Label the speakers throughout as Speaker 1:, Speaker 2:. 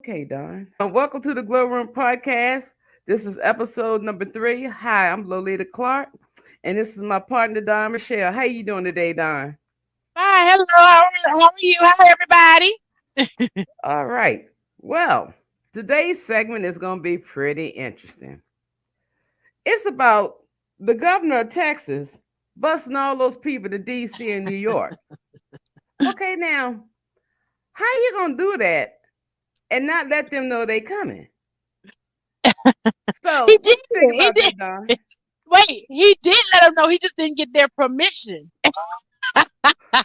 Speaker 1: Okay, Don. Welcome to the Glow Room Podcast. This is episode number 3. Hi, I'm Lolita Clark, and this is my partner Don Michelle. How you doing today, Don?
Speaker 2: Hi, hello. How are you? Hi, everybody.
Speaker 1: All right. Well, today's segment is going to be pretty interesting. It's about the governor of Texas busting all those people to D.C. and New York. Okay, now, how you going to do that and not let them know they coming?
Speaker 2: He
Speaker 1: So, what
Speaker 2: did.
Speaker 1: you think
Speaker 2: He
Speaker 1: about
Speaker 2: did.
Speaker 1: that, Don?
Speaker 2: Wait, he did let them know. He just didn't get their permission.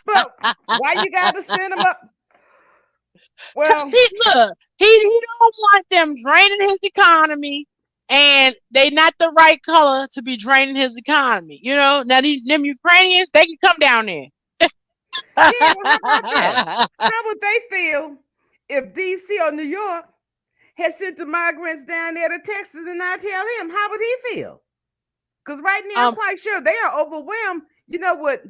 Speaker 1: But why you got to send them up?
Speaker 2: Cause
Speaker 1: Well,
Speaker 2: he don't want them draining his economy, and they not the right color to be draining his economy. Now them Ukrainians, they can come down there.
Speaker 1: yeah, well, how about this? How would they feel if DC or New York had sent the migrants down there to Texas and I tell him? How would he feel? Because right now, I'm
Speaker 2: um,
Speaker 1: quite sure they are overwhelmed. You know what?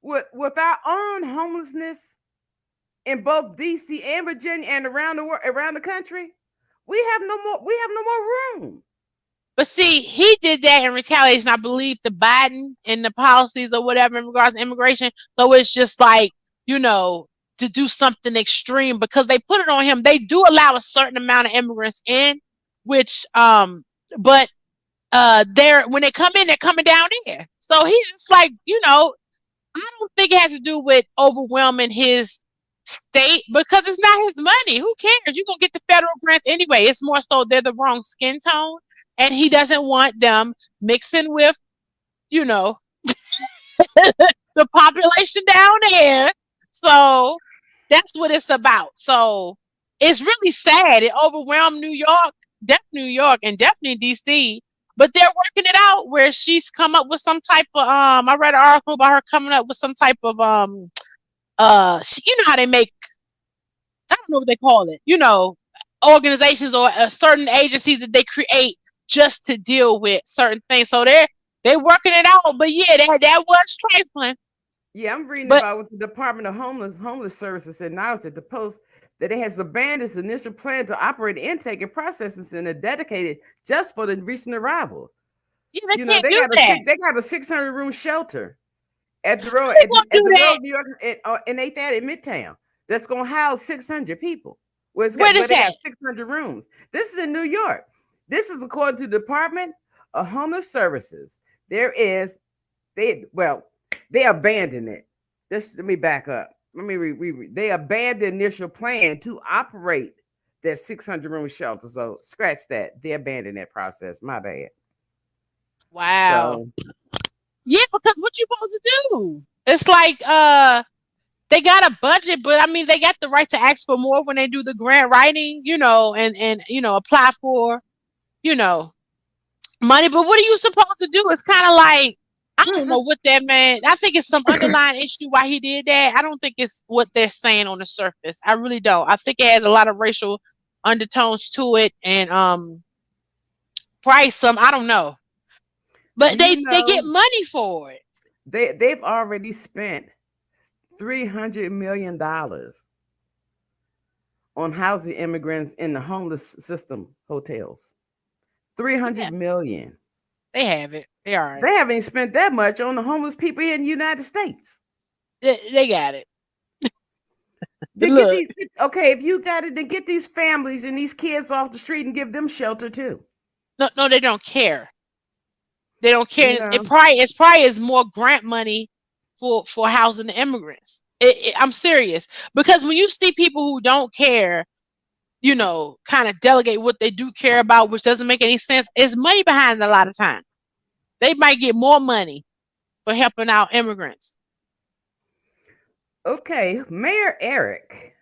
Speaker 1: With our own homelessness in both DC and Virginia and around the world, around the country, we have no more. We have no more room.
Speaker 2: but see, he did that in retaliation, I believe, to Biden and the policies or whatever in regards to immigration. So it's just like, you know, to do something extreme because they put it on him. They do allow a certain amount of immigrants in, which but they're when they come in, they're coming down there. So he's just like, I don't think it has to do with overwhelming his state because it's not his money. Who cares? You're gonna get the federal grants anyway. It's more so they're the wrong skin tone, and he doesn't want them mixing with, you know, the population down there. So that's what it's about. So it's really sad. It overwhelmed New York, and definitely DC. But they're working it out where she's come up with some type of I read an article about her coming up with some type of you know how they make, I don't know what they call it, organizations or certain agencies that they create just to deal with certain things. So they're working it out. But yeah, that was trifling.
Speaker 1: Yeah, I'm reading
Speaker 2: But
Speaker 1: about what the Department of Homeless Services said now at the Post that it has abandoned its initial plan to operate an intake and processing center dedicated just for the recent arrival.
Speaker 2: yeah, they
Speaker 1: You know,
Speaker 2: can't do that.
Speaker 1: they got a 600 room shelter at the road
Speaker 2: How they gonna
Speaker 1: at
Speaker 2: do
Speaker 1: the
Speaker 2: that?
Speaker 1: road New York and they that in Midtown that's gonna house 600 people.
Speaker 2: Where
Speaker 1: Where
Speaker 2: is
Speaker 1: they
Speaker 2: that?
Speaker 1: got 600 rooms. This is in New York. This is according to the Department of Homeless Services. There is they abandoned it. Let me back up. Let me they abandoned the initial plan to operate that 600 room shelter. So scratch that. They abandoned that process. My bad.
Speaker 2: Wow.
Speaker 1: So
Speaker 2: Yeah, because what you supposed to do? It's like they got a budget, but I mean they got the right to ask for more when they do the grant writing, and apply for, you know, money. But what are you supposed to do? It's kind of like, I don't know what that man. I think it's some underlying issue why he did that. I don't think it's what they're saying on the surface. I really don't. I think it has a lot of racial undertones to it, and price some. I don't know,
Speaker 1: do
Speaker 2: but
Speaker 1: you
Speaker 2: they get
Speaker 1: know
Speaker 2: money for it.
Speaker 1: they've already spent $300 million on housing immigrants in the homeless system hotels. Three
Speaker 2: Yeah,
Speaker 1: hundred million.
Speaker 2: they have it. They all right.
Speaker 1: They haven't spent that much on the homeless people here in the United States.
Speaker 2: They got it.
Speaker 1: To get
Speaker 2: Look,
Speaker 1: these okay, if you got it, then get these families and these kids off the street and give them shelter too.
Speaker 2: no, no, they don't care. They don't
Speaker 1: You
Speaker 2: care.
Speaker 1: know,
Speaker 2: It's probably is more grant money for housing the immigrants. I'm serious because when you see people who don't care, kind of delegate what they do care about, which doesn't make any sense. It's money behind it a lot of times. They might get more money for helping out immigrants.
Speaker 1: okay, Mayor Eric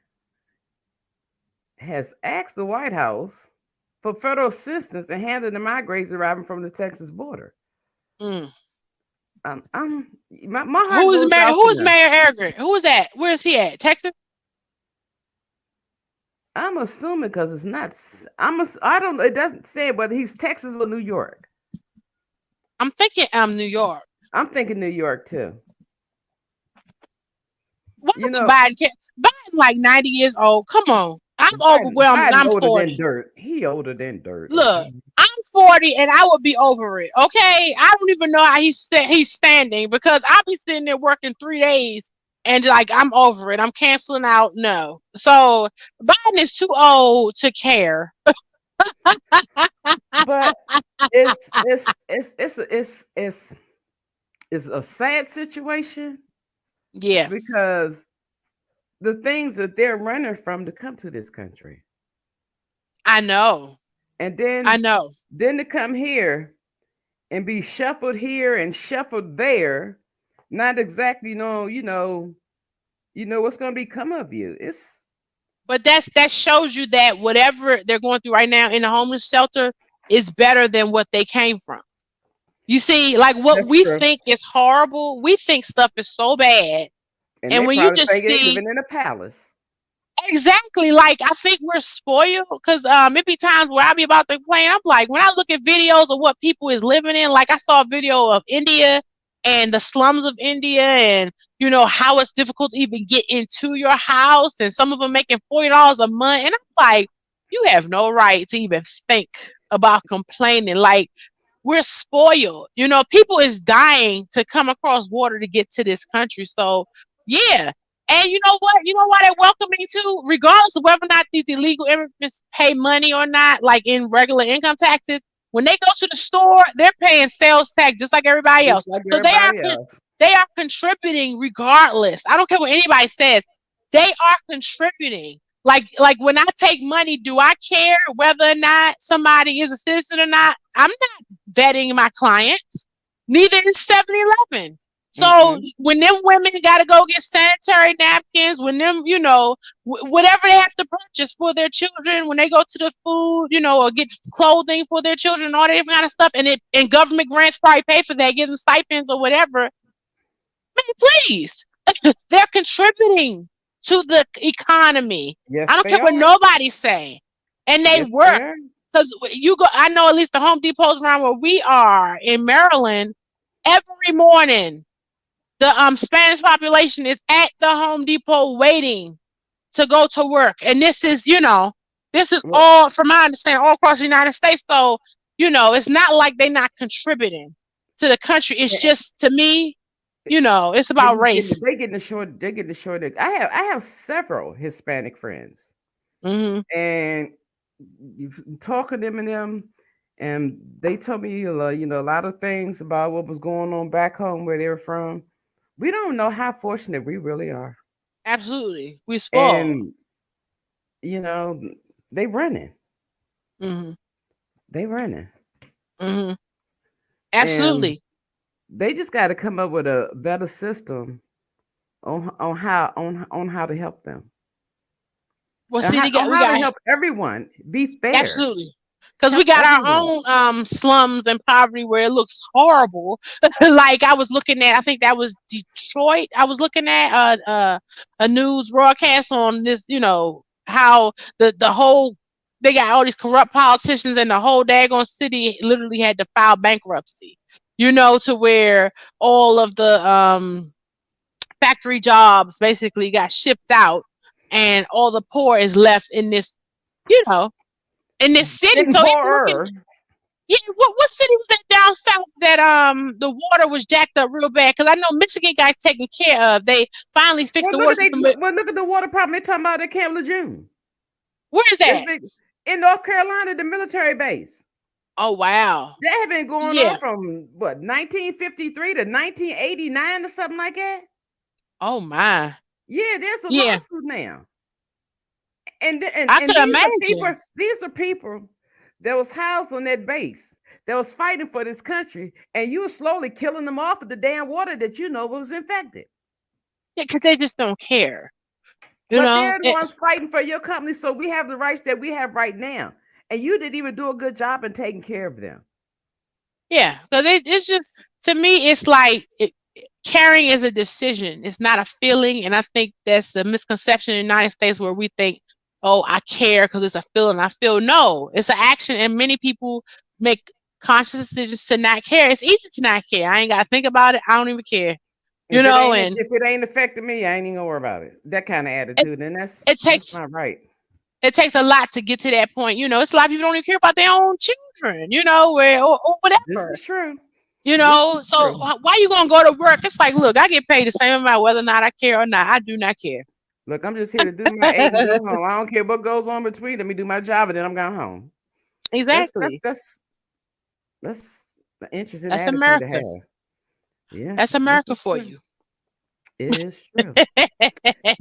Speaker 1: has asked the White House for federal assistance in handling the migrants arriving from the Texas border.
Speaker 2: Mm.
Speaker 1: My heart goes out
Speaker 2: Who
Speaker 1: to
Speaker 2: is
Speaker 1: them.
Speaker 2: Mayor Arrogant? Who is that? Where is he at? Texas?
Speaker 1: I'm assuming because it's not. I don't. It doesn't say whether he's Texas or New York.
Speaker 2: I'm thinking New York.
Speaker 1: I'm thinking New York too.
Speaker 2: Why
Speaker 1: You
Speaker 2: would
Speaker 1: know,
Speaker 2: Biden care? Biden's like 90 years old. Come on. I'm overwhelmed.
Speaker 1: Biden
Speaker 2: I'm
Speaker 1: older than
Speaker 2: 40.
Speaker 1: dirt. He older than dirt.
Speaker 2: Look,
Speaker 1: Okay.
Speaker 2: I'm 40 and I would be over it. Okay, I don't even know how he's standing because I'll be sitting there working 3 days and like I'm over it. I'm canceling out. No, so Biden is too old to care.
Speaker 1: But it's it's a sad situation
Speaker 2: Yeah,
Speaker 1: because the things that they're running from to come to this country,
Speaker 2: I know.
Speaker 1: and
Speaker 2: I know.
Speaker 1: then to come here and be shuffled here and shuffled there, not exactly know you know what's going to become of you. It's
Speaker 2: But that shows you that whatever they're going through right now in the homeless shelter is better than what they came from. You see, like what
Speaker 1: that's
Speaker 2: we
Speaker 1: true.
Speaker 2: think is horrible, we think stuff is so bad.
Speaker 1: And
Speaker 2: And
Speaker 1: they
Speaker 2: when you
Speaker 1: probably
Speaker 2: just
Speaker 1: think they
Speaker 2: see
Speaker 1: living in a palace.
Speaker 2: exactly, like I think we're spoiled because it be times where I be about to complain. I'm like, when I look at videos of what people is living in, like I saw a video of India and the slums of India, and you know how it's difficult to even get into your house, and some of them making $40 a month, and I'm like, you have no right to even think about complaining. Like we're spoiled. You know, people is dying to come across water to get to this country. So yeah. And you know what? You know why they're welcoming too? Regardless of whether or not these illegal immigrants pay money or not, like in regular income taxes, when they go to the store, they're paying sales tax just like everybody
Speaker 1: Just
Speaker 2: else.
Speaker 1: like
Speaker 2: So
Speaker 1: everybody else.
Speaker 2: they are contributing regardless. I don't care what anybody says. They are contributing. Like when I take money, do I care whether or not somebody is a citizen or not? I'm not vetting my clients. Neither is 7-Eleven. So
Speaker 1: Mm-mm.
Speaker 2: when them women got to go get sanitary napkins, when them, you know, whatever they have to purchase for their children, when they go to the food, you know, or get clothing for their children, all that different kind of stuff, and government grants probably pay for that, give them stipends or whatever. Man, please, they're contributing to the economy. I
Speaker 1: Yes,
Speaker 2: don't care
Speaker 1: they
Speaker 2: what
Speaker 1: are.
Speaker 2: nobody's saying, and they
Speaker 1: Yes, they
Speaker 2: work
Speaker 1: are.
Speaker 2: because you go. I know at least the Home Depot's around where we are in Maryland. Every morning, the Spanish population is at the Home Depot waiting to go to work, and this is, you know, this is
Speaker 1: Well,
Speaker 2: all, from my understanding, all across the United States. So, you know, it's not like they're not contributing to the country. It's
Speaker 1: eh,
Speaker 2: just to me, you know, it's
Speaker 1: they
Speaker 2: about
Speaker 1: just getting
Speaker 2: race.
Speaker 1: they getting the short. They getting the short. I have several Hispanic friends,
Speaker 2: Hmm.
Speaker 1: and you talk to them, and they told me you know a lot of things about what was going on back home where they were from. We don't know how fortunate we really are,
Speaker 2: Absolutely, we spoiled.
Speaker 1: and you know they running,
Speaker 2: Hmm.
Speaker 1: they running,
Speaker 2: Hmm.
Speaker 1: and
Speaker 2: Absolutely.
Speaker 1: they just got to come up with a better system on how to help them,
Speaker 2: Well,
Speaker 1: and
Speaker 2: see,
Speaker 1: on
Speaker 2: we
Speaker 1: how to
Speaker 2: got
Speaker 1: help everyone be fair,
Speaker 2: absolutely, because we
Speaker 1: help
Speaker 2: got our
Speaker 1: everyone.
Speaker 2: own slums and poverty where it looks horrible. Like I was looking at, I think that was Detroit. I was looking at a news broadcast on this. You know how the whole they got all these corrupt politicians, and the whole daggone city literally had to file bankruptcy. You know, to where all of the factory jobs basically got shipped out, and all the poor is left in this, you know, in this city.
Speaker 1: Getting
Speaker 2: So even looking,
Speaker 1: poorer.
Speaker 2: yeah, what city was that down south that the water was jacked up real bad? Because I know Michigan got taken care of. They finally fixed the water system. But
Speaker 1: Well, look at the water problem they're talking about at Camp Lejeune.
Speaker 2: where is
Speaker 1: It's
Speaker 2: that?
Speaker 1: been in North Carolina, the military base.
Speaker 2: Oh wow,
Speaker 1: That had been going on
Speaker 2: yeah.
Speaker 1: from what 1953 to 1989 or something like that.
Speaker 2: Oh my,
Speaker 1: Yeah, there's a
Speaker 2: yeah.
Speaker 1: lawsuit now,
Speaker 2: I
Speaker 1: and
Speaker 2: could imagine.
Speaker 1: these are people that was housed on that base that was fighting for this country, and you were slowly killing them off with the damn water that you know was infected.
Speaker 2: Yeah, because they just don't care. You
Speaker 1: But
Speaker 2: know,
Speaker 1: they're the ones fighting for your company, so we have the rights that we have right now, and you didn't even do a good job in taking care of them.
Speaker 2: yeah. Because it's just, to me, it's like caring is a decision. It's not a feeling, and I think that's a misconception in the United States where we think, "Oh, I care because it's a feeling." I feel no, it's an action, and many people make conscious decisions to not care. It's easy to not care. I ain't got to think about it. I don't even care. You know, and
Speaker 1: If it ain't affecting me, I ain't even gonna worry about it. That kind of attitude,
Speaker 2: it's
Speaker 1: and
Speaker 2: it
Speaker 1: that's
Speaker 2: takes
Speaker 1: not right.
Speaker 2: it takes a lot to get to that point. It's a lot of people don't even care about their own children, or
Speaker 1: This
Speaker 2: whatever.
Speaker 1: is true. This is
Speaker 2: So
Speaker 1: true.
Speaker 2: why you gonna go to work? It's like, look, I get paid the same amount whether or not I care or not. I do not care.
Speaker 1: Look, I'm just here to do my eight and go home. I don't care what goes on between. Let me do my job and then I'm going home. That's that's
Speaker 2: Exactly.
Speaker 1: that's that's an interesting
Speaker 2: That's
Speaker 1: attitude to
Speaker 2: America.
Speaker 1: have. Yeah,
Speaker 2: That's
Speaker 1: this
Speaker 2: America
Speaker 1: is
Speaker 2: for
Speaker 1: true.
Speaker 2: you.
Speaker 1: It is true.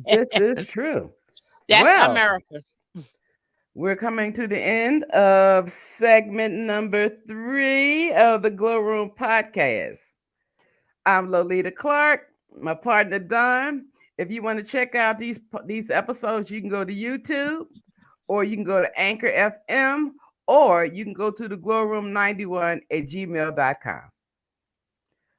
Speaker 1: This is true.
Speaker 2: That's
Speaker 1: Well,
Speaker 2: America.
Speaker 1: we're coming to the end of segment number 3 of the Glow Room podcast. I'm Lolita Clark, my partner Don. If you want to check out these episodes, you can go to YouTube, or you can go to Anchor FM, or you can go to the Glow Room 91 at gmail.com.